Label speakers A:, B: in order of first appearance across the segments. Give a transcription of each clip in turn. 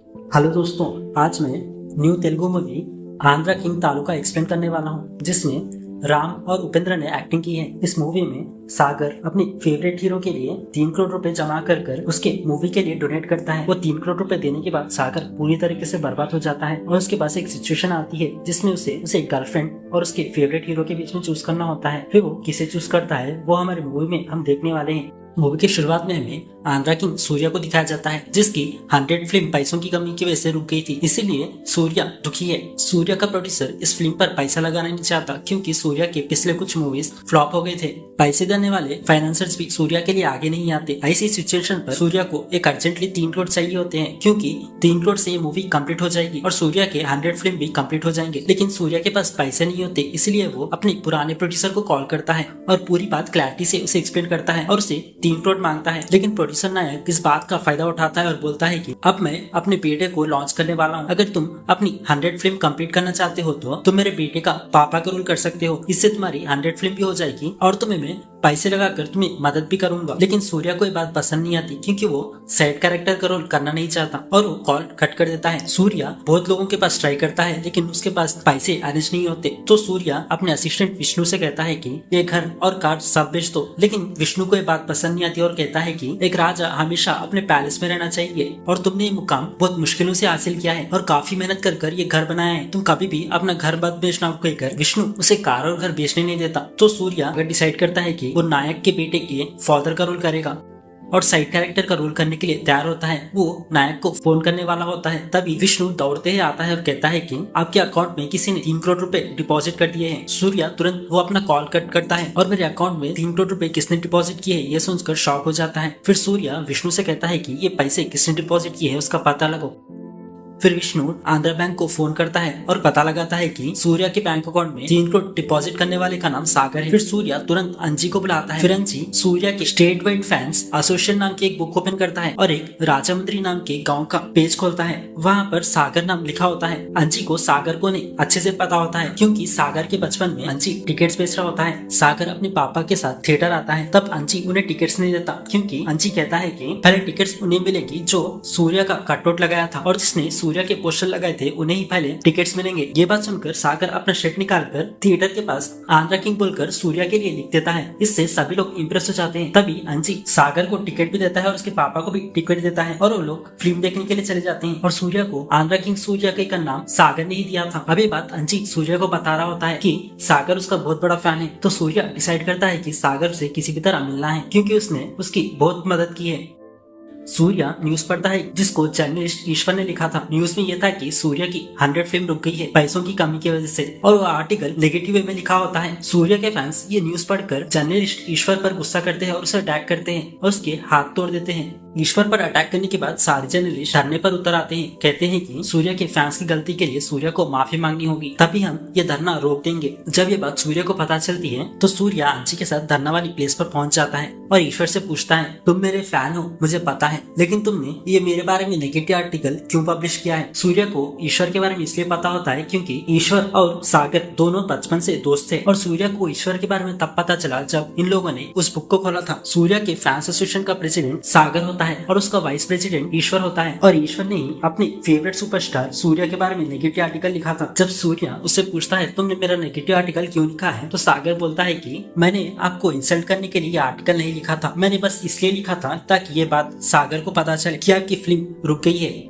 A: Hello दोस्तों, आज मैं new Telugu movie Andhra king taluka explain करने वाला हूँ, जिसमें राम और उपेंद्र ने एक्टिंग की है। इस मूवी में सागर अपने फेवरेट हीरो के लिए 3 करोड़ रुपए जमा कर उसके मूवी के लिए डोनेट करता है। वो 3 करोड़ रुपए देने के बाद सागर पूरी तरीके से बर्बाद हो जाता है और उसके पास एक सिचुएशन आती है जिसमें उसे गर्लफ्रेंड और उसके फेवरेट हीरो के बीच में चूज करना होता है। फिर वो किसे चूज करता है वो हमारे मूवी में हम देखने वाले हैं। मूवी की शुरुआत में हमें आंध्रा किंग सूर्या को दिखाया जाता है, जिसकी 100 फिल्म पैसों की कमी की वजह से रुक गई थी, इसीलिए सूर्या दुखी है। सूर्या का प्रोड्यूसर इस फिल्म पर पैसा लगाना नहीं चाहता क्योंकि सूर्या के पिछले कुछ मूवीज फ्लॉप हो गए थे। पैसे देने वाले फाइनेंसर्स भी सूर्या के लिए आगे नहीं आते। ऐसी सिचुएशन पर सूर्या को एक अर्जेंटली 3 करोड़ चाहिए होते हैं, क्योंकि 3 करोड़ से ये मूवी कंप्लीट हो जाएगी और सूर्या के 100 फिल्म भी कंप्लीट हो जाएंगे। लेकिन सूर्या के पास पैसे नहीं होते, इसलिए वो अपने पुराने प्रोड्यूसर को कॉल करता है और पूरी बात क्लैरिटी से उसे एक्सप्लेन करता है और उसे 3 करोड़ मांगता है। लेकिन प्रोड्यूसर नायक इस बात का फायदा उठाता है और बोलता है कि अब मैं अपने बेटे को लॉन्च करने वाला हूँ। अगर तुम अपनी 100 फिल्म कंप्लीट करना चाहते हो तो तुम मेरे बेटे का पापा का रोल कर सकते हो। इससे तुम्हारी 100 फिल्म भी हो जाएगी और तुम्हें मैं पैसे लगाकर तुम्हें मदद भी करूंगा। लेकिन सूर्या को ये बात पसंद नहीं आती क्योंकि वो सैड कैरेक्टर का रोल करना नहीं चाहता और वो कॉल कट कर देता है। सूर्या बहुत लोगों के पास ट्राई करता है लेकिन उसके पास पैसे अरेंज नहीं होते, तो सूर्या अपने असिस्टेंट विष्णु से कहता है कि ये घर और कार सब बेच दो। लेकिन विष्णु को ये बात पसंद नहीं आती और कहता है कि एक राजा हमेशा अपने पैलेस में रहना चाहिए और तुमने ये मुकाम बहुत मुश्किलों से हासिल किया है और काफी मेहनत कर ये घर बनाया है। तुम कभी भी अपना घर मत बेचना कहकर विष्णु उसे कार और घर बेचने नहीं देता। तो सूर्या डिसाइड करता है कि वो नायक के बेटे के फादर का रोल करेगा और साइड कैरेक्टर का रोल करने के लिए तैयार होता है। वो नायक को फोन करने वाला होता है, तभी विष्णु दौड़ते ही आता है और कहता है कि आपके अकाउंट में किसी ने 3 करोड़ रुपए डिपॉजिट कर दिए हैं। सूर्या तुरंत वो अपना कॉल कट करता है और मेरे अकाउंट में 3 करोड़ रुपए किसने डिपॉजिट किए ये सुनकर शॉक हो जाता है। फिर सूर्या विष्णु से कहता है कि ये पैसे किसने डिपॉजिट किए है उसका पता लगाओ। फिर विष्णु आंध्रा बैंक को फोन करता है और पता लगाता है कि सूर्या के बैंक अकाउंट में 3 करोड़ डिपॉजिट करने वाले का नाम सागर है। फिर सूर्या तुरंत अंजी को बुलाता है। फिर अंजी सूर्या के स्टेट वाइड फैंस एसोसिएशन नाम की एक बुक ओपन करता है और एक राजामंद्री नाम के गांव का पेज खोलता है। वहाँ पर सागर नाम लिखा होता है। अंजी को सागर को नहीं अच्छे से पता होता है क्योंकि सागर के बचपन में अंजी टिकट्स बेच रहा होता है। सागर अपने पापा के साथ थिएटर आता है, तब अंजी उन्हें टिकट्स नहीं देता क्योंकि अंजी कहता है कि पहले टिकट्स उन्हें मिलेगी जो सूर्या का कटआउट लगाया था और जिसने सूर्या के पोस्टर लगाए थे उन्हें ही पहले टिकट्स मिलेंगे। ये बात सुनकर सागर अपना शर्ट निकालकर थिएटर के पास आंध्रा किंग बोलकर सूर्या के लिए लिख देता है। इससे सभी लोग इम्प्रेस हो जाते हैं। तभी अंजी सागर को टिकट भी देता है और उसके पापा को भी टिकट देता है और वो लोग फिल्म देखने के लिए चले जाते हैं। और सूर्या को आंध्रा किंग सूर्या का नाम सागर ने ही दिया था। अब ये बात अंजी सूर्या को बता रहा होता है कि सागर उसका बहुत बड़ा फैन है। तो सूर्या डिसाइड करता है कि सागर से किसी भी तरह मिलना है क्योंकि उसने उसकी बहुत मदद की है। सूर्या न्यूज पढ़ता है जिसको जर्नलिस्ट ईश्वर ने लिखा था। न्यूज में यह था कि सूर्या की 100 फिल्म रुक गई है पैसों की कमी की वजह से और वो आर्टिकल नेगेटिव वे में लिखा होता है। सूर्या के फैंस ये न्यूज पढ़कर जर्नलिस्ट ईश्वर पर गुस्सा करते हैं और उसे अटैक करते हैं और उसके हाथ तोड़ देते हैं। ईश्वर पर अटैक करने के बाद सारे जर्नलिस्ट धरने पर उतर आते हैं, कहते हैं कि सूर्या के फैंस की गलती के लिए सूर्या को माफी मांगनी होगी, तभी हम ये धरना रोक देंगे। जब ये बात सूर्या को पता चलती है तो सूर्या अंशी के साथ धरना वाली प्लेस पर पहुंच जाता है और ईश्वर से पूछता है, तुम मेरे फैन हो मुझे पता है, लेकिन तुमने ये मेरे बारे में नेगेटिव आर्टिकल क्यों पब्लिश किया है। सूर्या को ईश्वर के बारे में इसलिए पता होता है क्योंकि ईश्वर और सागर दोनों बचपन से दोस्त थे और सूर्या को ईश्वर के बारे में तब पता चला जब इन लोगों ने उस बुक को खोला था। सूर्या के फैंस एसोसिएशन का प्रेसिडेंट सागर होता है और उसका वाइस प्रेसिडेंट ईश्वर होता है और ईश्वर ने ही अपने फेवरेट सुपरस्टार सूर्या के बारे में नेगेटिव आर्टिकल लिखा था। जब सूर्या उससे पूछता है तुमने मेरा नेगेटिव आर्टिकल क्यों लिखा है, तो सागर बोलता है कि मैंने आपको इंसल्ट करने के लिए आर्टिकल नहीं लिखा था, मैंने बस इसलिए लिखा था ताकि ये बात सागर को पता चले कि आपकी फिल्म रुक गई है।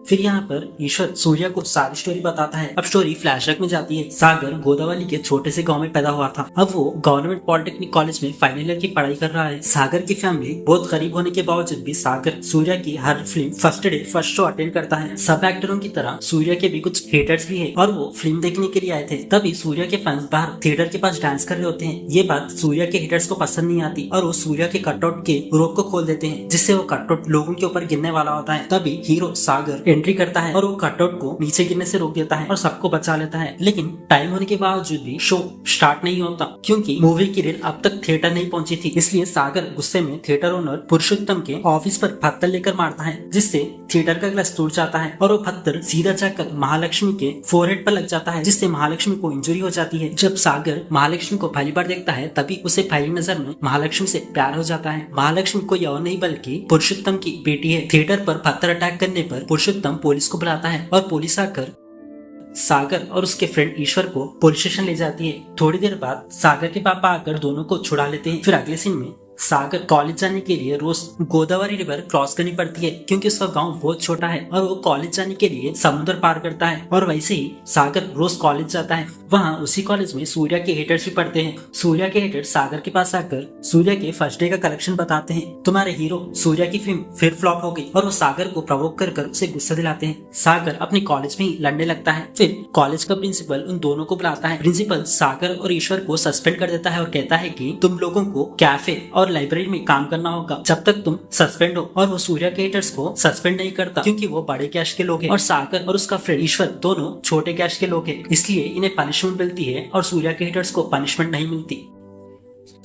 A: फिर यहाँ पर ईश्वर सूर्या को सारी स्टोरी बताता है। अब स्टोरी फ्लैशबैक में जाती है। सागर गोदावरी के छोटे से गांव में पैदा हुआ था। अब वो गवर्नमेंट पॉलिटेक्निक कॉलेज में फाइनल ईयर की पढ़ाई कर रहा है। सागर की फैमिली बहुत गरीब होने के बावजूद भी सागर सूर्या की हर film first day first show attend करता है। सब एक्टरों की तरह सूर्या के भी कुछ हेटर्स भी है और वो फिल्म देखने के लिए आए थे। तभी सूर्या के फैंस बाहर थिएटर के पास डांस कर रहे होते हैं। ये बात सूर्या के हेटर्स को पसंद नहीं आती और वो सूर्या के कटआउट के रोप को खोल देते हैं, जिससे वो कटआउट लोगों के ऊपर गिरने वाला होता है। तभी हीरो सागर एंट्री करता है और कटआउट को नीचे गिरने से रोक देता है और सबको बचा लेता है। लेकिन टाइम होने के बावजूद भी शो स्टार्ट नहीं होता क्योंकि मूवी की रील अब तक थिएटर नहीं पहुंची थी। इसलिए सागर गुस्से में थिएटर ओनर पुरुषोत्तम के ऑफिस पर पत्थर लेकर मारता है, जिससे थिएटर का ग्लास टूट जाता है और वो पत्थर सीधा जाकर महालक्ष्मी के फोरहेड पर लग जाता है, जिससे महालक्ष्मी को इंजरी हो जाती है। जब सागर महालक्ष्मी को पहली बार देखता है तभी उसे पहली नजर में महालक्ष्मी से प्यार हो जाता है। महालक्ष्मी कोई और नहीं बल्कि पुरुषोत्तम की बेटी है। थिएटर पर पत्थर अटैक करने पर पुरुषोत्तम पुलिस को बुलाता है और पुलिस आकर सागर और उसके फ्रेंड ईश्वर को पुलिस स्टेशन ले जाती है। थोड़ी देर बाद सागर के पापा आकर दोनों को छुड़ा लेते हैं। फिर अगले सीन में सागर कॉलेज जाने के लिए रोज गोदावरी रिवर क्रॉस करनी पड़ती है क्योंकि उसका गांव बहुत छोटा है और वो कॉलेज जाने के लिए समुद्र पार करता है। और वैसे ही सागर रोज कॉलेज जाता है। वहाँ उसी कॉलेज में सूर्या के हेटर्स भी पढ़ते हैं। सूर्या के हेटर्स सागर के पास आकर सूर्या के फर्स्ट डे का कलेक्शन बताते हैं। तुम्हारे हीरो सूर्या की फिल्म फिर फ्लॉप हो गई और वो सागर को प्रवोक कर उसे गुस्सा दिलाते हैं। सागर अपने कॉलेज में ही लड़ने लगता है। फिर कॉलेज का प्रिंसिपल उन दोनों को बुलाता है। प्रिंसिपल सागर और ईश्वर को सस्पेंड कर देता है और कहता है कि तुम लोगों को कैफे और लाइब्रेरी में काम करना होगा जब तक तुम सस्पेंड हो। और वो सूर्या के हेटर्स को सस्पेंड नहीं करता क्योंकि वो बड़े कैश के लोग हैं और सागर और उसका फ्रेंड ईश्वर दोनों छोटे कैश के लोग हैं, इसलिए इन्हें पनिशमेंट मिलती है और सूर्या के हेटर्स को पनिशमेंट नहीं मिलती।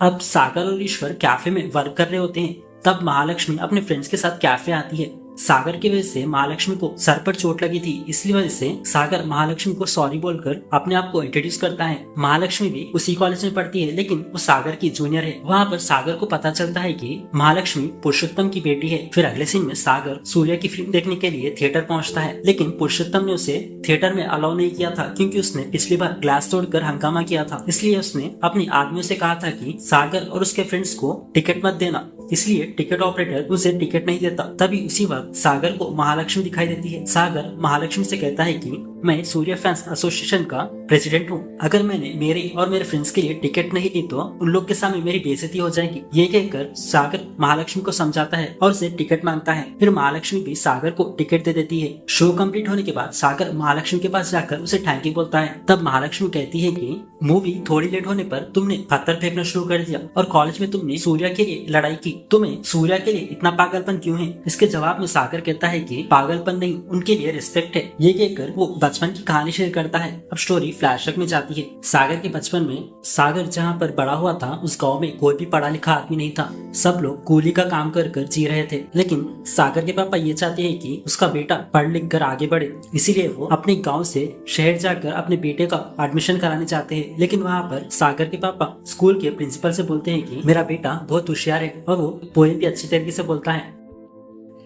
A: अब सागर और ईश्वर कैफे में वर्क कर रहे होते हैं। तब महालक्ष्मी अपने फ्रेंड्स के साथ कैफे आती है। सागर की वजह से महालक्ष्मी को सर पर चोट लगी थी, इसलिए वजह से सागर महालक्ष्मी को सॉरी बोलकर अपने आप को इंट्रोड्यूस करता है। महालक्ष्मी भी उसी कॉलेज में पढ़ती है लेकिन वो सागर की जूनियर है। वहाँ पर सागर को पता चलता है कि महालक्ष्मी पुरुषोत्तम की बेटी है। फिर अगले सीन में सागर सूर्या की फिल्म देखने के लिए थिएटर पहुँचता है लेकिन पुरुषोत्तम ने उसे थिएटर में अलाउ नहीं किया था क्योंकि उसने पिछली बार ग्लास तोड़कर हंगामा किया था। इसलिए उसने अपने आदमियों से कहा था कि सागर और उसके फ्रेंड्स को टिकट मत देना, इसलिए टिकट ऑपरेटर उसे टिकट नहीं देता। तभी उसी वक्त सागर को महालक्ष्मी दिखाई देती है। सागर महालक्ष्मी से कहता है कि मैं सूर्य फैंस एसोसिएशन का प्रेसिडेंट हूँ, अगर मैंने मेरे और मेरे फ्रेंड्स के लिए टिकट नहीं ली तो उन लोग के सामने मेरी बेइज्जती हो जाएगी। ये कहकर सागर महालक्ष्मी को समझाता है और उसे टिकट मांगता है। फिर महालक्ष्मी भी सागर को टिकट दे देती है। शो कंप्लीट होने के बाद सागर महालक्ष्मी के पास जाकर उसे थैंक यू बोलता है। तब महालक्ष्मी कहती है कि मूवी थोड़ी लेट होने पर तुमने पत्थर फेंकना शुरू कर दिया और कॉलेज में तुमने सूर्या के लिए लड़ाई की, तुम्हें सूर्या के लिए इतना पागलपन क्यों है? इसके जवाब में सागर कहता है कि पागलपन नहीं, उनके लिए रिस्पेक्ट है। ये कहकर वो बचपन की कहानी शेयर करता है। अब स्टोरी फ्लैशबैक में जाती है। सागर के बचपन में सागर जहाँ पर बड़ा हुआ था उस गांव में कोई भी पढ़ा लिखा आदमी नहीं था। सब लोग कूली का काम कर कर जी रहे थे। लेकिन सागर के पापा ये चाहते हैं कि उसका बेटा पढ़ लिख कर आगे बढ़े, इसीलिए वो अपने गाँव से शहर जाकर अपने बेटे का एडमिशन कराने चाहते हैं। लेकिन वहाँ पर सागर के पापा स्कूल के प्रिंसिपल से बोलते हैं कि मेरा बेटा बहुत होशियार है और वो पोएम भी अच्छी तरीके से बोलता है।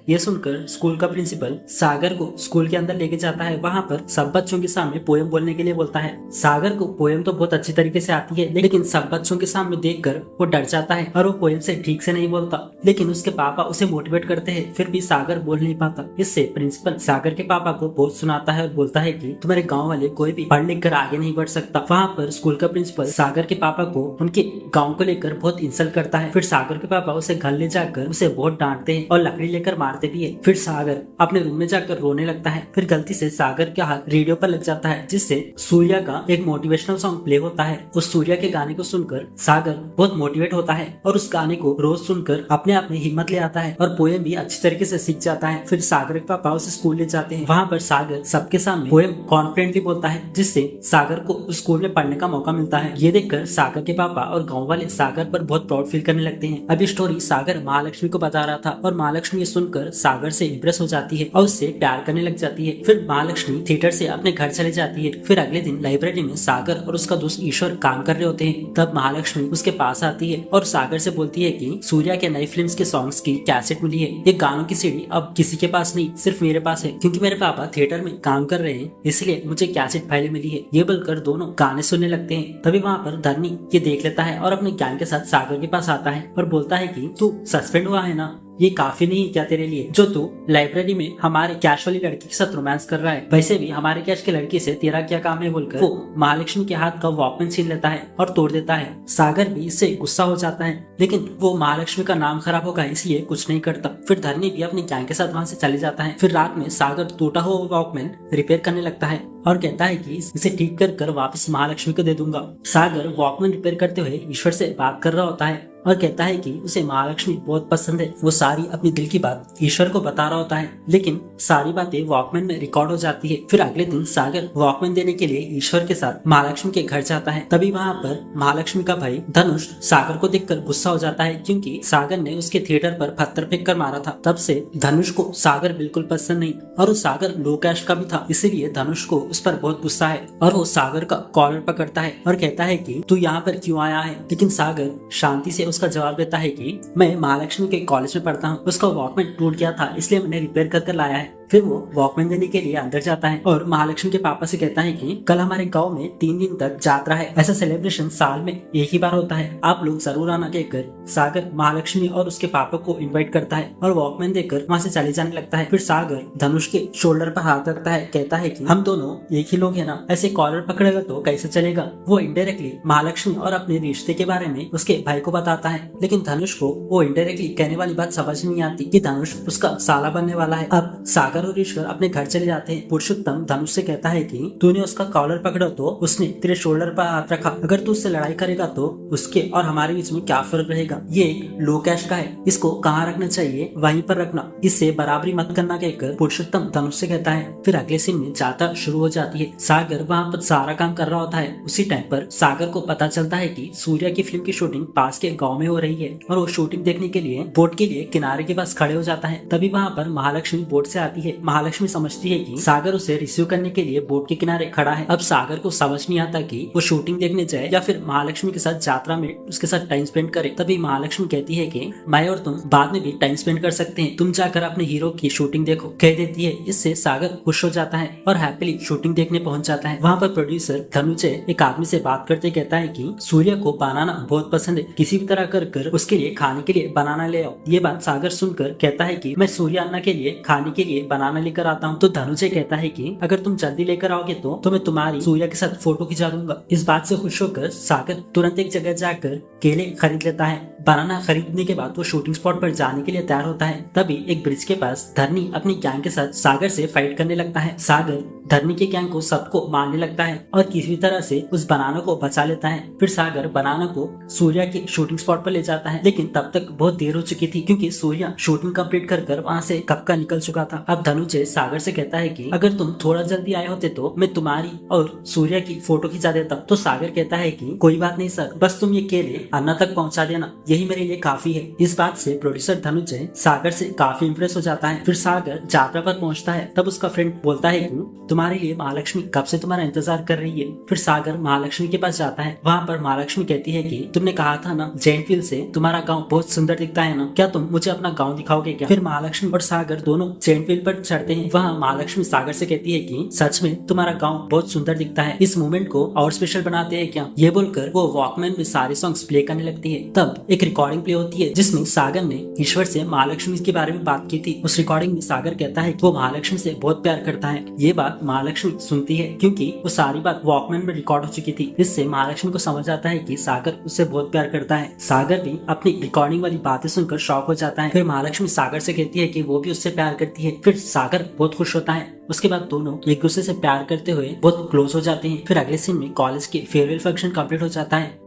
A: ये सुनकर स्कूल का प्रिंसिपल सागर को स्कूल के अंदर लेके जाता है। वहाँ पर सब बच्चों के सामने पोएम बोलने के लिए बोलता है। सागर को पोएम तो बहुत अच्छी तरीके से आती है लेकिन सब बच्चों के सामने देखकर वो डर जाता है और वो पोएम से ठीक से नहीं बोलता। लेकिन उसके पापा उसे मोटिवेट करते हैं, फिर भी सागर बोल नहीं पाता। इससे प्रिंसिपल सागर के पापा को बहुत सुनाता है और बोलता है कि तुम्हारे गाँव वाले कोई भी पढ़ लिख कर आगे नहीं बढ़ सकता। वहाँ पर स्कूल का प्रिंसिपल सागर के पापा को उनके गाँव को लेकर बहुत इंसल्ट करता है। फिर सागर के पापा उसे घर ले जाकर उसे बहुत डांटते हैं और लकड़ी लेकर मारते भी है। फिर सागर अपने रूम में जाकर रोने लगता है। फिर गलती से सागर का हाथ रेडियो पर लग जाता है जिससे सूर्या का एक मोटिवेशनल सॉन्ग प्ले होता है। उस सूर्या के गाने को सुनकर सागर बहुत मोटिवेट होता है और उस गाने को रोज सुनकर अपने आप में हिम्मत ले आता है और पोएम भी अच्छी तरीके से सीख जाता है। फिर सागर के पापा उसे स्कूल ले जाते हैं। वहाँ पर सागर सबके सामने पोएम कॉन्फिडेंटली बोलता है जिससे सागर को उस स्कूल में पढ़ने का मौका मिलता है। ये देखकर सागर के पापा और गाँव वाले सागर पर बहुत प्राउड फील करने लगते हैं। अभी स्टोरी सागर महालक्ष्मी को बता रहा था और महालक्ष्मी ये सुनकर सागर से इम्प्रेस हो जाती है और उससे प्यार करने लग जाती है। फिर महालक्ष्मी थिएटर से अपने घर चले जाती है। फिर अगले दिन लाइब्रेरी में सागर और उसका दोस्त ईश्वर काम कर रहे होते हैं। तब महालक्ष्मी उसके पास आती है और सागर से बोलती है कि सूर्या के नई फिल्म्स के सॉन्ग्स की कैसेट मिली है। ये गानों की सीडी अब किसी के पास नहीं, सिर्फ मेरे पास है क्योंकि मेरे पापा थिएटर में काम कर रहे हैं, इसलिए मुझे कैसेट फाइलें मिली है। ये बोलकर दोनों गाने सुनने लगते हैं। तभी वहाँ पर धरनी ये देख लेता है और अपने गैंग के साथ सागर के पास आता है और बोलता है कि तू सस्पेंड हुआ है ना, ये काफी नहीं क्या तेरे लिए जो तू लाइब्रेरी में हमारे कैश वाली लड़की के साथ रोमांस कर रहा है? वैसे भी हमारे कैश की लड़की से तेरा क्या काम है? बोलकर वो महालक्ष्मी के हाथ का वॉकमैन छीन लेता है और तोड़ देता है। सागर भी इससे गुस्सा हो जाता है लेकिन वो महालक्ष्मी का नाम खराब होगा इसलिए कुछ नहीं करता। फिर धरनी भी अपनी गैंग के साथ वहाँ से चले जाता है। फिर रात में सागर टूटा हुआ वॉकमैन रिपेयर करने लगता है और कहता है कि इसे ठीक कर वापस महालक्ष्मी को दे दूंगा। सागर वॉकमैन रिपेयर करते हुए ईश्वर से बात कर रहा होता है और कहता है कि उसे महालक्ष्मी बहुत पसंद है। वो सारी अपनी दिल की बात ईश्वर को बता रहा होता है, लेकिन सारी बातें वॉकमैन में रिकॉर्ड हो जाती है। फिर अगले दिन सागर वॉकमैन देने के लिए ईश्वर के साथ महालक्ष्मी के घर जाता है। तभी वहाँ पर महालक्ष्मी का भाई धनुष सागर को देखकर गुस्सा हो जाता है, क्योंकि सागर ने उसके थिएटर पर पत्थर फेंक कर मारा था। तब से धनुष को सागर बिल्कुल पसंद नहीं, और उस सागर लो कैश का भी था, इसीलिए धनुष को उस पर बहुत गुस्सा है और वो सागर का कॉलर पकड़ता है और कहता है कि तू यहाँ पर क्यों आया है। लेकिन सागर शांति से उसका जवाब देता है कि मैं महालक्ष्मी के कॉलेज में पढ़ता हूँ, उसका वॉकमैन टूट गया था इसलिए मैंने रिपेयर कर लाया है। फिर वो वॉकमैन देने के लिए अंदर जाता है और महालक्ष्मी के पापा से कहता है कि कल हमारे गांव में 3 दिन तक जात्रा है, ऐसा सेलिब्रेशन साल में एक ही बार होता है, आप लोग जरूर आना कहकर सागर महालक्ष्मी और उसके पापा को इनवाइट करता है और वॉकमैन देकर वहाँ से चले जाने लगता है। फिर सागर धनुष के शोल्डर पर हाथ रखता है, कहता है कि हम दोनों एक ही लोग हैं ना, ऐसे कॉलर पकड़ेगा तो कैसे चलेगा। वो इनडायरेक्टली महालक्ष्मी और अपने रिश्ते के बारे में उसके भाई को बताता है, लेकिन धनुष को वो इनडायरेक्टली कहने वाली बात समझ नहीं आती कि धनुष उसका साला बनने वाला है। अब सागर और ईश्वर अपने घर चले जाते हैं। पुरुषोत्तम धनुष से कहता है कि तूने उसका कॉलर पकड़ा तो उसने तेरे शोल्डर पर हाथ रखा, अगर तू उससे लड़ाई करेगा तो उसके और हमारे बीच में क्या फर्क रहेगा। ये एक लो कैश का है, इसको कहाँ रखना चाहिए वहीं पर रखना, इससे बराबरी मत करना कहकर पुरुषोत्तम धनुष से कहता है। फिर अगले सीन में जात्रा शुरू हो जाती है। सागर वहाँ पर सारा काम कर रहा होता है। उसी टाइम पर सागर को पता चलता है कि सूर्या की फिल्म की शूटिंग पास के गाँव में हो रही है और वो शूटिंग देखने के लिए बोट के लिए किनारे के पास खड़े हो जाता है। तभी वहाँ पर महालक्ष्मी बोट से आती है। महालक्ष्मी समझती है कि सागर उसे रिसीव करने के लिए बोट के किनारे खड़ा है। अब सागर को समझ नहीं आता कि वो शूटिंग देखने जाए या फिर महालक्ष्मी के साथ यात्रा में उसके साथ टाइम स्पेंड करे। तभी महालक्ष्मी कहती है कि मैं और तुम बाद में भी टाइम स्पेंड कर सकते हैं, तुम जाकर अपने हीरो की शूटिंग देखो, कह देती है। इससे सागर खुश हो जाता है और हैप्पीली शूटिंग देखने पहुंच जाता है। वहाँ पर प्रोड्यूसर धनुजय एक आदमी से बात करते कहता है कि सूर्य को बनाना बहुत पसंद है, किसी भी तरह कर उसके लिए खाने के लिए बनाना ले आओ। ये बात सागर सुनकर कहता है कि मैं सूर्य अन्ना के लिए खाने के लिए बनाना लेकर आता हूँ। तो धनुजय कहता है कि अगर तुम जल्दी लेकर आओगे तो मैं तुम्हारी सूर्या के साथ फोटो खिंचा दूंगा। इस बात से खुश होकर सागर तुरंत एक जगह जाकर केले खरीद लेता है। बनाना खरीदने के बाद वो शूटिंग स्पॉट पर जाने के लिए तैयार होता है। तभी एक ब्रिज के पास धरनी अपनी गैंग के साथ सागर से फाइट करने लगता है। सागर धरनी के गैंग को सबको मारने लगता है और किसी तरह से उस बनाना को बचा लेता है। फिर सागर बनाना को सूर्या के शूटिंग स्पॉट पर ले जाता है, लेकिन तब तक बहुत देर हो चुकी थी क्योंकि सूर्या शूटिंग कंप्लीट कर वहाँ से कब का निकल चुका था। अब धनुजय सागर से कहता है कि अगर तुम थोड़ा जल्दी आए होते तो मैं तुम्हारी और सूर्या की फोटो खिंचा देता। तो सागर कहता है कि कोई बात नहीं सर, बस तुम ये केले अन्ना तक पहुँचा देना, यही मेरे लिए काफी है। इस बात से प्रोड्यूसर धनुजय सागर से काफी इम्प्रेस हो जाता है। फिर सागर यात्रा पर पहुँचता है। तब उसका फ्रेंड बोलता है कि तुम्हारे लिए महालक्ष्मी कब से तुम्हारा इंतजार कर रही है। फिर सागर महालक्ष्मी के पास जाता है। वहाँ पर महालक्ष्मी कहती है कि तुमने कहा था ना जैंटविल से तुम्हारा गांव बहुत सुंदर दिखता है ना, क्या तुम मुझे अपना गांव दिखाओगे क्या। फिर महालक्ष्मी और सागर दोनों जैंटविल पर चढ़ते हैं। वहाँ महालक्ष्मी सागर से कहती है कि सच में तुम्हारा गांव बहुत सुंदर दिखता है, इस मोमेंट को और स्पेशल बनाते हैं क्या। ये बोलकर वो वॉकमैन में सारे सॉन्ग्स प्ले करने लगती है। तब एक रिकॉर्डिंग प्ले होती है जिसमें सागर ने ईश्वर से महालक्ष्मी के बारे में बात की थी। उस रिकॉर्डिंग में सागर कहता है कि वो महालक्ष्मी से बहुत प्यार करता है। ये बात महालक्ष्मी सुनती है क्योंकि वो सारी बात वॉकमैन में रिकॉर्ड हो चुकी थी। इससे महालक्ष्मी को समझ आता है कि सागर उससे बहुत प्यार करता है। सागर भी अपनी रिकॉर्डिंग वाली बातें सुनकर शॉक हो जाता है। फिर महालक्ष्मी सागर से कहती है कि वो भी उससे प्यार करती है। फिर सागर बहुत खुश होता है। उसके बाद दोनों एक दूसरे से प्यार करते हुए बहुत क्लोज हो जाते हैं। फिर अगले सीन में कॉलेज के फेयरवेल फंक्शन कंप्लीट हो जाता है।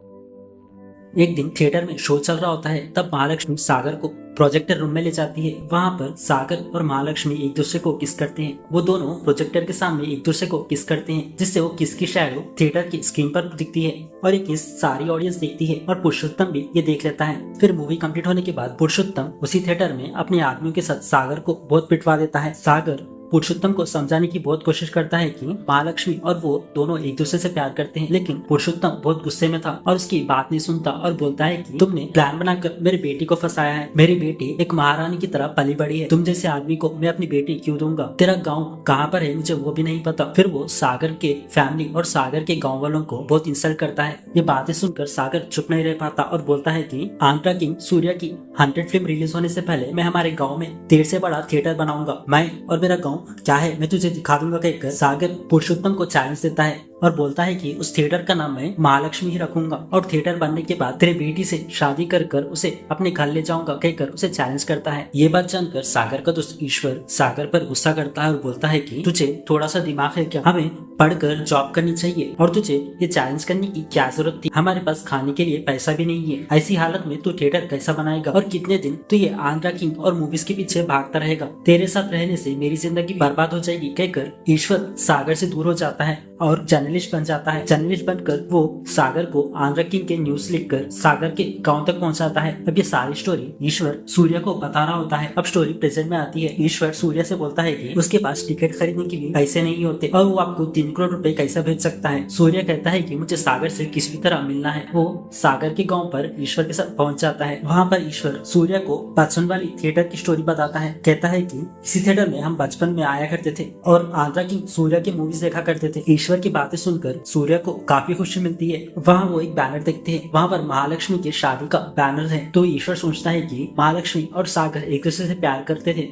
A: एक दिन थिएटर में शो चल रहा होता है। तब महालक्ष्मी सागर को प्रोजेक्टर रूम में ले जाती है। वहाँ पर सागर और महालक्ष्मी एक दूसरे को किस करते हैं। वो दोनों प्रोजेक्टर के सामने एक दूसरे को किस करते हैं, जिससे वो किस की शैडो थिएटर की स्क्रीन पर दिखती है और ये किस सारी ऑडियंस देखती है और पुरुषोत्तम भी ये देख लेता है। फिर मूवी कंप्लीट होने के बाद पुरुषोत्तम उसी थिएटर में अपने आदमियों के साथ सागर को बहुत पिटवा देता है। सागर पुरुषोत्तम को समझाने की बहुत कोशिश करता है कि महालक्ष्मी और वो दोनों एक दूसरे से प्यार करते हैं, लेकिन पुरुषोत्तम बहुत गुस्से में था और उसकी बात नहीं सुनता और बोलता है कि तुमने प्लान बनाकर मेरी बेटी को फंसाया है, मेरी बेटी एक महारानी की तरह पली बड़ी है, तुम जैसे आदमी को मैं अपनी बेटी क्यों दूंगा, तेरा गाँव कहाँ पर है मुझे वो भी नहीं पता। फिर वो सागर के फैमिली और सागर के गाँव वालों को बहुत इंसल्ट करता है। ये बातें सुनकर सागर चुप नहीं रह पाता और बोलता है कि आंध्रा किंग सूर्या की 100 फिल्म रिलीज होने से पहले मैं हमारे गाँव में 1.5 से बड़ा थिएटर बनाऊंगा, मैं और मेरा गाँव क्या है मैं तुझे दिखा दूंगा कहकर सागर पुरुषोत्तम को चैलेंज देता है और बोलता है कि उस थिएटर का नाम मैं महालक्ष्मी ही रखूंगा और थिएटर बनने के बाद तेरे बेटी से शादी कर कर उसे अपने घर ले जाऊंगा कहकर उसे चैलेंज करता है। ये बात जानकर सागर का दोस्त ईश्वर सागर पर गुस्सा करता है और बोलता है कि तुझे थोड़ा सा दिमाग है क्या, हमें पढ़कर जॉब करनी चाहिए और तुझे ये चैलेंज करने की क्या जरूरत थी, हमारे पास खाने के लिए पैसा भी नहीं है, ऐसी हालत में तू थिएटर कैसा बनाएगा और कितने दिन तू ये आंध्रा किंग और मूवीज के पीछे भागता रहेगा, तेरे साथ रहने से मेरी जिंदगी बर्बाद हो जाएगी कहकर ईश्वर सागर से दूर हो जाता है और जर्नलिस्ट बन जाता है। जर्नलिस्ट बनकर वो सागर को आंध्रा किंग के न्यूज लिखकर सागर के गांव तक पहुंचाता है। अब ये सारी स्टोरी ईश्वर सूर्य को बता रहा होता है। अब स्टोरी प्रेजेंट में आती है। ईश्वर सूर्य से बोलता है कि उसके पास टिकट खरीदने के लिए पैसे नहीं होते और वो आपको 3 करोड़ रुपए कैसा भेज सकता है। सूर्य कहता है कि मुझे सागर से किसी भी तरह मिलना है। वो सागर के गाँव पर ईश्वर के साथ पहुंच जाता है। वहाँ पर ईश्वर सूर्य को बचपन वाली थिएटर की स्टोरी बताता है। कहता है कि इसी थिएटर में हम बचपन में आया करते थे और आंध्रा किंग सूर्य की मूवीज देखा करते थे। ईश्वर की बातें सुनकर सूर्य को काफी खुशी मिलती है। वहाँ वो एक बैनर देखते हैं, वहाँ पर महालक्ष्मी की शादी का बैनर है। तो ईश्वर सोचता है कि महालक्ष्मी और सागर एक दूसरे से प्यार करते थे,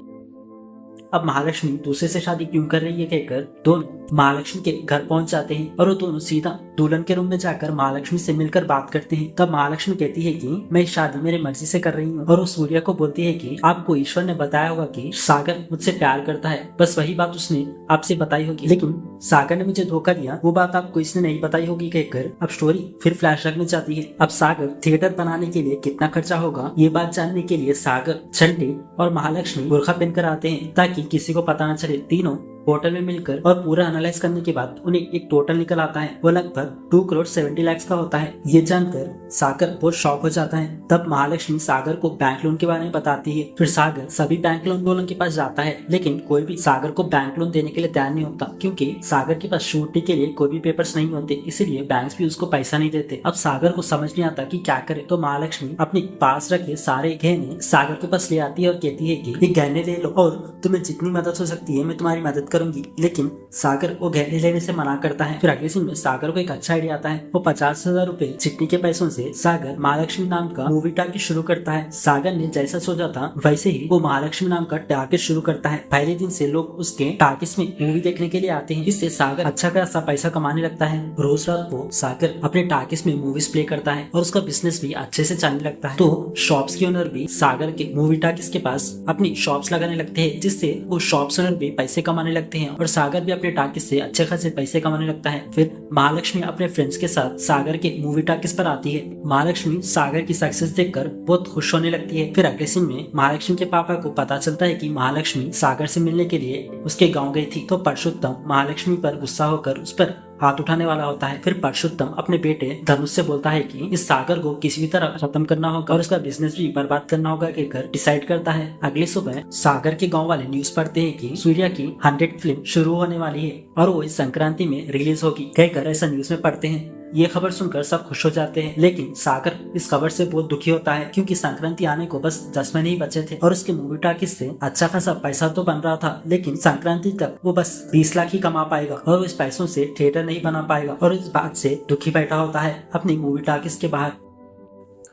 A: अब महालक्ष्मी दूसरे से शादी क्यों कर रही है कहकर दोनों महालक्ष्मी के घर पहुंच जाते हैं और वो दोनों सीधा दुल्हन के रूम में जाकर महालक्ष्मी से मिलकर बात करते हैं। तब महालक्ष्मी कहती है कि मैं शादी मेरे मर्जी से कर रही हूँ और वो सूर्य को बोलती है कि आपको ईश्वर ने बताया होगा कि सागर मुझसे प्यार करता है, बस वही बात उसने आपसे बताई होगी, लेकिन सागर ने मुझे धोखा दिया, वो बात आपको इसने नहीं बताई होगी कहकर अब स्टोरी फिर फ्लैशबैक में जाती है। अब सागर थिएटर बनाने के लिए कितना खर्चा होगा ये बात जानने के लिए सागर, छंटे और महालक्ष्मी बुर्खा पहनकर आते हैं ताकि किसी को पता न चले। तीनों होटल में मिलकर और पूरा एनालाइज करने के बाद उन्हें एक टोटल निकल आता है, वो लगभग 2 करोड़ 70 लाख का होता है। ये जानकर सागर बहुत शॉक हो जाता है। तब महालक्ष्मी सागर को बैंक लोन के बारे में बताती है। फिर सागर सभी बैंक लोन वालों के पास जाता है, लेकिन कोई भी सागर को बैंक लोन देने के लिए तैयार नहीं होता क्योंकि सागर के पास शूटिंग के लिए कोई भी पेपर्स नहीं होते, इसलिए बैंक भी उसको पैसा नहीं देते। अब सागर को समझ नहीं आता कि क्या करे, तो महालक्ष्मी अपने पास रखे सारे गहने सागर के पास ले आती है और कहती है कि ये गहने ले लो और तुम्हें जितनी मदद हो सकती है मैं तुम्हारी मदद करूंगी। लेकिन सागर वो गहने लेने से मना करता है। फिर अगले सीन में सागर को एक अच्छा आइडिया आता है। वो 50,000 रुपए चिट्ठी के पैसों से सागर महालक्ष्मी नाम का मूवी टाकीज शुरू करता है। सागर ने जैसा सोचा था वैसे ही वो महालक्ष्मी नाम का टाकीज शुरू करता है। पहले दिन से लोग उसके टाकीज में मूवी देखने के लिए आते हैं, इससे सागर अच्छा खासा पैसा कमाने लगता है। रोज रात को सागर अपने टाकीज में मूवीज प्ले करता है और उसका बिजनेस भी अच्छे से चलने लगता है। तो शॉप्स के ओनर भी सागर के मूवी टाकीज के पास अपनी शॉप्स लगाने लगते हैं, जिससे वो शॉप्स ओनर भी पैसे कमाने लगते हैं और सागर भी अपने टाकीज से अच्छे खासे पैसे कमाने लगता है। फिर महालक्ष्मी अपने फ्रेंड्स के साथ सागर के मूवी टाकीज पर आती है। महालक्ष्मी सागर की सक्सेस देखकर बहुत खुश होने लगती है। फिर अगले सीन में महालक्ष्मी के पापा को पता चलता है कि महालक्ष्मी सागर से मिलने के लिए उसके गाँव गई थी। तो परशुत्तम महालक्ष्मी पर गुस्सा होकर उस पर हाथ उठाने वाला होता है। फिर परशुत्तम अपने बेटे धनुष से बोलता है कि इस सागर को किसी भी तरह खत्म करना होगा और उसका बिजनेस भी बर्बाद करना होगा कहकर डिसाइड करता है। अगले सुबह सागर के गांव वाले न्यूज पढ़ते हैं कि सूर्या की 100 फिल्म शुरू होने वाली है और वो इस संक्रांति में रिलीज होगी कहकर ऐसा न्यूज में पढ़ते हैं। ये खबर सुनकर सब खुश हो जाते हैं, लेकिन सागर इस खबर से बहुत दुखी होता है क्योंकि संक्रांति आने को बस 10 महीने ही बचे थे और उसके मूवी टाकीज से अच्छा खासा पैसा तो बन रहा था, लेकिन संक्रांति तक वो बस 20 लाख ही कमा पाएगा और इस पैसों से थिएटर नहीं बना पाएगा और इस बात से दुखी बैठा होता है अपनी मूवी टाकीज के बाहर।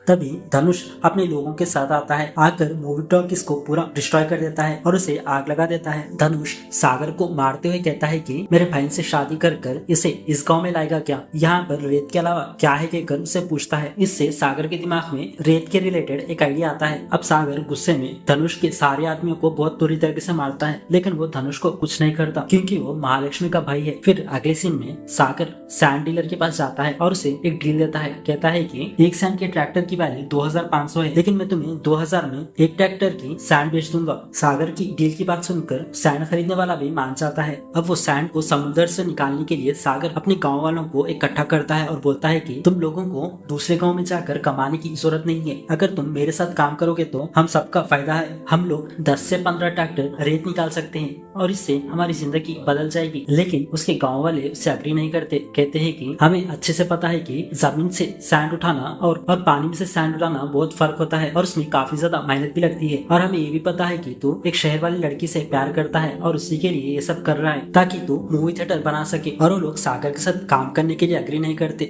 A: तभी धनुष अपने लोगों के साथ आता है, आकर मूवी टॉकीज को पूरा डिस्ट्रॉय कर देता है और उसे आग लगा देता है। धनुष सागर को मारते हुए कहता है कि मेरे बहन से शादी कर कर इसे इस गांव में लाएगा क्या, यहाँ पर रेत के अलावा क्या है कहकर उसे पूछता है। इससे सागर के दिमाग में रेत के रिलेटेड एक आइडिया आता है। अब सागर गुस्से में धनुष के सारे आदमियों को बहुत बुरी तरीके से मारता है, लेकिन वो धनुष को कुछ नहीं करता क्योंकि वो महालक्ष्मी का भाई है। फिर अगले सीन में सागर सैंड डीलर के पास जाता है और उसे एक डील देता है। कहता है कि एक सैंड के ट्रैक्टर की वैल्यू 2500 है, लेकिन मैं तुम्हें 2000 में एक ट्रैक्टर की सैंड बेच दूंगा। सागर की डील की बात सुनकर सैंड खरीदने वाला भी मान जाता है। अब वो सैंड को समुद्र से निकालने के लिए सागर अपने गांव वालों को इकट्ठा करता है और बोलता है कि तुम लोगों को दूसरे गांव में जाकर कमाने की जरूरत नहीं है, अगर तुम मेरे साथ काम करोगे तो हम सबका फायदा है। हम लोग 10 से 15 ट्रैक्टर रेत निकाल सकते हैं और इससे हमारी जिंदगी बदल जाएगी। लेकिन उसके गाँव वाले उससे अग्री नहीं करते, कहते हैं कि हमें अच्छे से पता है कि जमीन से सैंड उठाना और पानी में से सैंड उठाना बहुत फर्क होता है और उसमें काफी ज्यादा मेहनत भी लगती है, और हमें ये भी पता है कि तू एक शहर वाली लड़की से प्यार करता है और उसी के लिए ये सब कर रहा है ताकि तू मूवी थिएटर बना सके। और वो लोग सागर के साथ काम करने के लिए अग्री नहीं करते।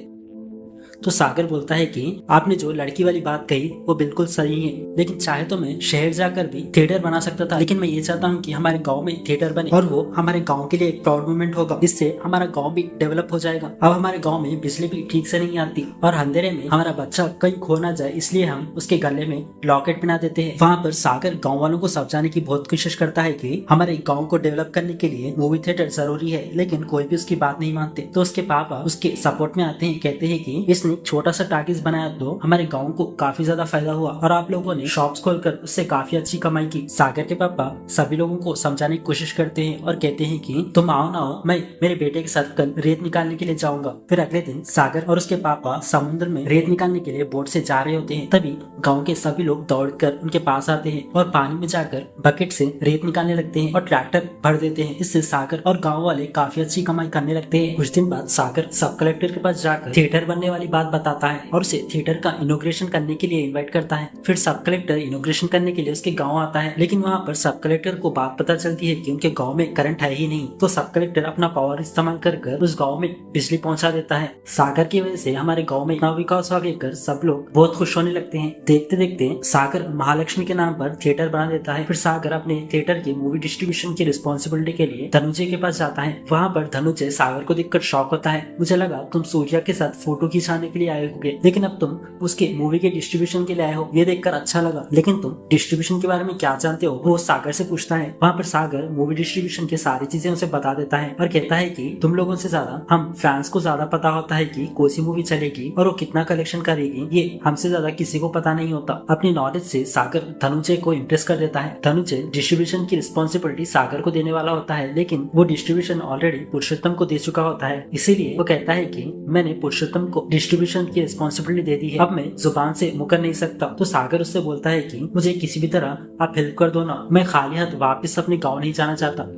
A: तो सागर बोलता है कि आपने जो लड़की वाली बात कही वो बिल्कुल सही है, लेकिन चाहे तो मैं शहर जाकर भी थिएटर बना सकता था, लेकिन मैं ये चाहता हूँ कि हमारे गांव में थिएटर बने और वो हमारे गांव के लिए एक प्राउड मोमेंट होगा। इससे हमारा गांव भी डेवलप हो जाएगा। अब हमारे गांव में बिजली भी ठीक से नहीं आती और अंधेरे में हमारा बच्चा कहीं खो ना जाए, इसलिए हम उसके गले में लॉकेट पहना देते हैं। वहाँ पर सागर गाँव वालों को समझाने की बहुत कोशिश करता है कि हमारे गाँव को डेवलप करने के लिए मूवी थिएटर जरूरी है, लेकिन कोई भी उसकी बात नहीं मानते। तो उसके पापा उसके सपोर्ट में आते हैं, कहते हैं कि इसने छोटा सा टाकिस बनाया तो हमारे गांव को काफी ज्यादा फायदा हुआ और आप लोगों ने शॉप्स खोलकर उससे काफी अच्छी कमाई की। सागर के पापा सभी लोगों को समझाने की कोशिश करते हैं और कहते हैं कि तुम आओ ना आओ, मैं मेरे बेटे के साथ कल रेत निकालने के लिए जाऊंगा। फिर अगले दिन सागर और उसके पापा समुद्र में रेत निकालने के लिए बोट से जा रहे होते हैं। तभी गाँव के सभी लोग दौड़कर उनके पास आते हैं और पानी में जाकर बकेट से रेत निकालने लगते हैं और ट्रैक्टर भर देते हैं। इससे सागर और गाँव वाले काफी अच्छी कमाई करने लगते हैं। कुछ दिन बाद सागर सब कलेक्टर के पास जाकर थिएटर बनने वाली बात बताता है और उसे थिएटर का इनॉग्रेशन करने के लिए इनवाइट करता है। फिर सब कलेक्टर इनॉग्रेशन करने के लिए उसके गांव आता है, लेकिन वहाँ पर सब कलेक्टर को बात पता चलती है कि उनके गांव में करंट है ही नहीं। तो सब कलेक्टर अपना पावर इस्तेमाल कर उस गांव में बिजली पहुंचा देता है। सागर की वजह से हमारे गाँव में इतना विकास हो गया, सब लोग बहुत खुश होने लगते हैं। देखते देखते सागर महालक्ष्मी के नाम पर थिएटर बना देता है। फिर सागर अपने थिएटर की मूवी डिस्ट्रीब्यूशन की रिस्पॉन्सिबिलिटी के लिए धनुजय के पास जाता है। वहाँ पर धनुजय सागर को देखकर शॉक होता है। मुझे लगा तुम सूर्या के साथ फोटो खिंचाने के लिए आए होगे, लेकिन अब तुम उसके मूवी के डिस्ट्रीब्यूशन के लिए आए हो। ये देखकर अच्छा लगा, लेकिन तुम डिस्ट्रीब्यूशन के बारे में क्या जानते हो? वो सागर से पूछता है। वहाँ पर सागर मूवी डिस्ट्रीब्यूशन की सारी चीजें उसे बता देता है और कहता है कि तुम लोगों से ज्यादा हम फैंस को ज्यादा पता होता है कि कौन सी मूवी चलेगी और वो कितना कलेक्शन करेगी, ये हमसे ज्यादा किसी को पता नहीं होता। अपनी नॉलेज से सागर धनुजय को इम्प्रेस कर देता है। धनुजय डिस्ट्रीब्यूशन की रिस्पॉन्सिबिलिटी सागर को देने वाला होता है, लेकिन वो डिस्ट्रीब्यूशन ऑलरेडी पुरुषोत्तम को दे चुका होता है। इसीलिए वो कहता है कि मैंने पुरुषोत्तम को डिस्ट्रीब्यूशन की रिस्पॉन्सिबिलिटी दे दी है, अब मैं जुबान से मुकर नहीं सकता। तो सागर उससे बोलता है कि मुझे किसी भी तरह आप हेल्प कर दो ना, मैं खाली हाथ वापस अपने गाँव नहीं जाना चाहता।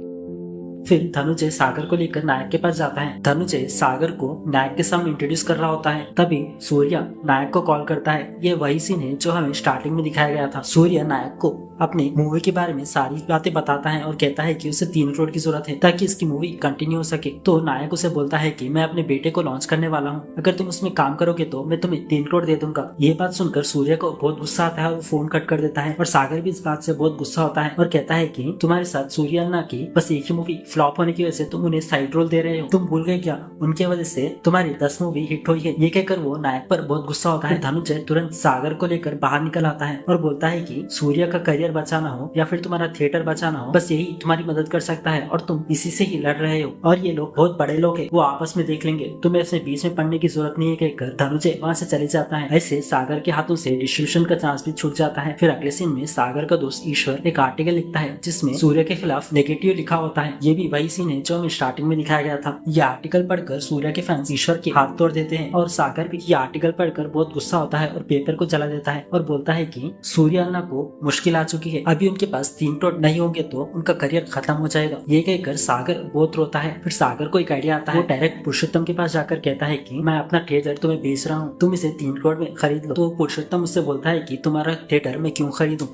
A: फिर धनुजय सागर को लेकर नायक के पास जाता है। धनुजय सागर को नायक के सामने इंट्रोड्यूस कर रहा होता है। तभी सूर्या नायक को कॉल करता है। ये वही सीन है जो हमें स्टार्टिंग में दिखाया गया था। सूर्या नायक को अपनी मूवी के बारे में सारी बातें बताता है और कहता है कि उसे 3 करोड़ की जरूरत है ताकि इसकी मूवी कंटिन्यू हो सके। तो नायक उसे बोलता है कि मैं अपने बेटे को लॉन्च करने वाला हूँ, अगर तुम उसमें काम करोगे तो मैं तुम्हें 3 करोड़ दे दूंगा। ये बात सुनकर सूर्या को बहुत गुस्सा आता है और फोन कट कर देता है। और सागर भी इस बात से बहुत गुस्सा होता है और कहता है कि तुम्हारे साथ सूर्या अन्ना की बस एक ही मूवी फ्लॉप होने की वजह से तुम उन्हें साइड रोल दे रहे हो। तुम भूल गए क्या, उनके वजह से तुम्हारी 10 मूवी हिट हुई है। ये कहकर वो नायक पर बहुत गुस्सा होता है। धनुजय तुरंत सागर को लेकर बाहर निकल आता है और बोलता है कि सूर्या का करियर बचाना हो या फिर तुम्हारा थिएटर बचाना हो, बस यही तुम्हारी मदद कर सकता है और तुम इसी से ही लड़ रहे हो। और ये लोग बहुत बड़े लोग हैं, वो आपस में देख लेंगे, तुम्हें इसमें बीच में पड़ने की जरूरत नहीं है कहकर धनुजय वहाँ से चले जाता है। ऐसे सागर के हाथों से डिस्ट्रीब्यूशन का चांस भी छूट जाता है। फिर अगले सीन में सागर का दोस्त ईश्वर एक आर्टिकल लिखता है जिसमें सूर्य के खिलाफ नेगेटिव लिखा होता है। ये भी वही सीन है जो हमें स्टार्टिंग में दिखाया गया था। ये आर्टिकल पढ़कर सूर्य के फैंस ईश्वर के हाथ तोड़ देते हैं और सागर भी ये आर्टिकल पढ़कर बहुत गुस्सा होता है और पेपर को जला देता है और बोलता है कि सूर्य अन्ना को मुश्किल आ चुकी है, अभी उनके पास 3 करोड़ नहीं होंगे तो उनका करियर खत्म हो जाएगा। ये कहकर सागर बहुत रोता है। फिर सागर को एक आइडिया आता है। वो डायरेक्ट पुरुषोत्तम के पास जाकर कहता है कि मैं अपना थिएटर तुम्हें बेच रहा हूँ, तुम इसे 3 करोड़ में खरीद लो। तो पुरुषोत्तम उससे बोलता है कि तुम्हारा थिएटर मैं क्यों खरीदूं।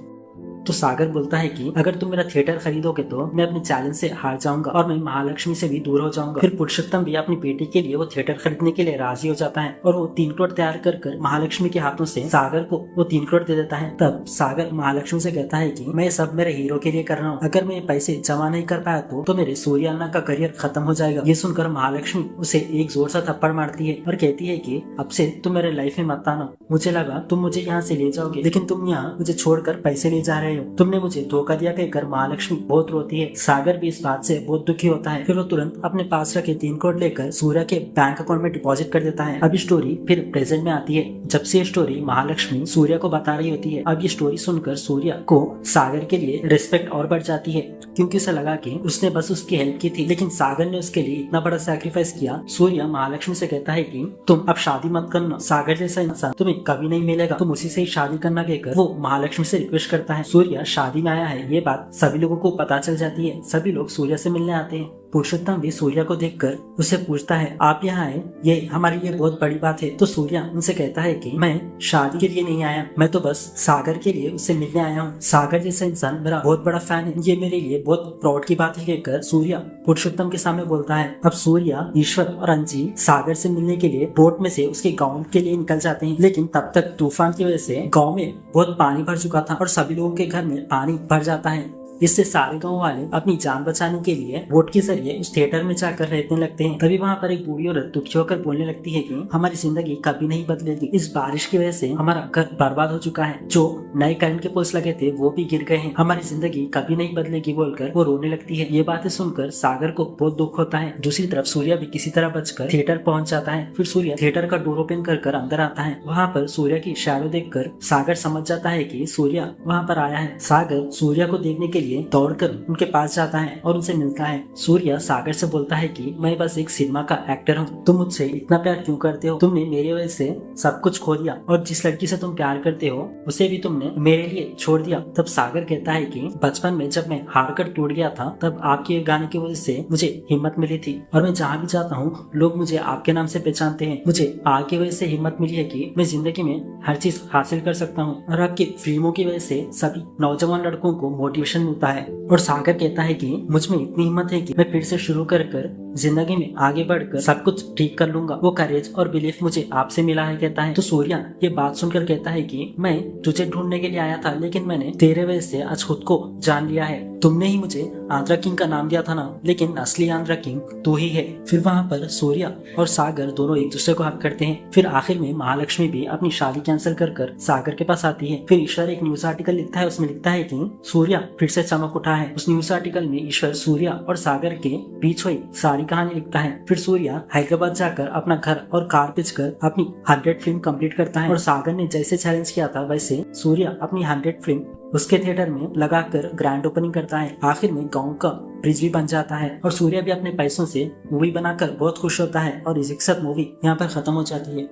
A: तो सागर बोलता है कि अगर तुम मेरा थिएटर खरीदोगे तो मैं अपने चैलेंज से हार जाऊंगा और मैं महालक्ष्मी से भी दूर हो जाऊंगा। फिर पुरुषोत्तम भी अपनी बेटी के लिए वो थिएटर खरीदने के लिए राजी हो जाता है और वो 3 करोड़ तैयार कर महालक्ष्मी के हाथों से सागर को वो 3 करोड़ दे देता है। तब सागर महालक्ष्मी से कहता है कि मैं सब मेरे हीरो के लिए कर रहा हूँ, अगर मैं पैसे जमा नहीं कर पाया तो मेरे सूर्य अन्ना का करियर खत्म हो जाएगा। ये सुनकर महालक्ष्मी उसे एक जोर सा थप्पड़ मारती है और कहती है कि अब से तुम मेरे लाइफ में मत आना, मुझे लगा तुम मुझे यहाँ से ले जाओगे लेकिन तुम यहाँ मुझे छोड़कर पैसे ले जा रहे हो, तुमने मुझे धोखा दिया कहकर महालक्ष्मी बहुत रोती है। सागर भी इस बात से बहुत दुखी होता है। फिर वो तुरंत अपने पास रखे 3 करोड़ लेकर सूर्या के बैंक अकाउंट में डिपॉजिट कर देता है। अब ये स्टोरी फिर प्रेजेंट में आती है। जब से ये स्टोरी महालक्ष्मी सूर्या को बता रही होती है, अब ये स्टोरी सुनकर सूर्या को सागर के लिए रिस्पेक्ट और बढ़ जाती है क्योंकि उसे लगा कि उसने बस उसकी हेल्प की थी लेकिन सागर ने उसके लिए इतना बड़ा सैक्रिफाइस किया। सूर्या महालक्ष्मी से कहता है कि तुम अब शादी मत करना, सागर जैसा इंसान तुम्हें कभी नहीं मिलेगा, तुम उसी से ही शादी करना कहकर वो महालक्ष्मी से रिक्वेस्ट करता है। सूर्या शादी में आया है ये बात सभी लोगों को पता चल जाती है। सभी लोग सूर्या से मिलने आते हैं। पुरुषोत्तम भी सूर्या को देखकर उससे पूछता है आप यहाँ आए, ये हमारे लिए बहुत बड़ी बात है। तो सूर्या उनसे कहता है कि मैं शादी के लिए नहीं आया, मैं तो बस सागर के लिए उससे मिलने आया हूँ। सागर जैसा इंसान मेरा बहुत बड़ा फैन है, ये मेरे लिए बहुत प्राउड की बात है कहकर सूर्या पुरुषोत्तम के सामने बोलता है। अब सूर्या, ईश्वर और अंजी सागर से मिलने के लिए बोट में से उसके गाँव के लिए निकल जाते हैं, लेकिन तब तक तूफान की वजह से गाँव में बहुत पानी भर चुका था और सभी लोगों के घर में पानी भर जाता है। इससे सारे गांव वाले अपनी जान बचाने के लिए बोट के जरिए उस थिएटर में जाकर रहने लगते हैं। तभी वहाँ पर एक बूढ़ी औरत दुखी होकर बोलने लगती है कि हमारी जिंदगी कभी नहीं बदलेगी, इस बारिश की वजह से हमारा घर बर्बाद हो चुका है, जो नए करंट के पोल्स लगे थे वो भी गिर गए हैं, हमारी जिंदगी कभी नहीं बदलेगी बोलकर वो रोने लगती है। ये बातें सुनकर सागर को बहुत दुख होता है। दूसरी तरफ सूर्या भी किसी तरह बचकर थिएटर पहुंच जाता है। फिर सूर्या थिएटर का डोर ओपन कर अंदर आता है। वहाँ पर सूर्या की शैडो देखकर सागर समझ जाता है कि सूर्या वहाँ पर आया है। सागर सूर्या को देखने के लिए दौड़कर उनके पास जाता है और उनसे मिलता है। सूर्या सागर से बोलता है कि मैं बस एक सिनेमा का एक्टर हूँ, तुम मुझसे इतना प्यार क्यों करते हो? तुमने मेरी वजह से सब कुछ खो दिया और जिस लड़की से तुम प्यार करते हो उसे भी तुमने मेरे लिए छोड़ दिया। तब सागर कहता है कि बचपन में जब मैं हार कर टूट गया था तब आपके गाने की वजह से मुझे हिम्मत मिली थी और मैं जहाँ भी जाता हूँ लोग मुझे आपके नाम से पहचानते हैं। मुझे आपकी वजह से हिम्मत मिली है कि मैं जिंदगी में हर चीज हासिल कर सकता हूँ और आपकी फिल्मों की वजह से सभी नौजवान लड़कों को मोटिवेशन मिलता है। और सागर कहता है कि मुझ में इतनी हिम्मत है कि मैं फिर से शुरू कर जिंदगी में आगे बढ़कर सब कुछ ठीक कर लूंगा। वो करेज और बिलीफ मुझे आपसे मिला है कहता है। तो सूर्या ये बात सुनकर कहता है कि मैं तुझे ढूंढने के लिए आया था, लेकिन मैंने तेरे वजह से आज खुद को जान लिया है। तुमने ही मुझे आंध्रा किंग का नाम दिया था ना, लेकिन असली आंध्रा किंग तू ही है। फिर वहाँ पर सूर्या और सागर दोनों एक दूसरे को हक करते हैं। फिर आखिर में महालक्ष्मी भी अपनी शादी कैंसिल कर सागर के पास आती है। फिर ईश्वर एक न्यूज आर्टिकल लिखता है, उसमें लिखता है कि सूर्या फिर से चमक उठा है। उस न्यूज आर्टिकल में ईश्वर सूर्या और सागर के बीच हुई सारी कहानी लिखता है। फिर सूर्या हैदराबाद जाकर अपना घर और कार बेचकर अपनी 100 फिल्म कंप्लीट करता है और सागर ने जैसे चैलेंज किया था वैसे सूर्या अपनी 100 फिल्म उसके थिएटर में लगाकर ग्रैंड ओपनिंग करता है। आखिर में गांव का ब्रिज भी बन जाता है और सूर्या भी अपने पैसों से मूवी बनाकर बहुत खुश होता है और इसी के साथ मूवी यहाँ पर खत्म हो जाती है।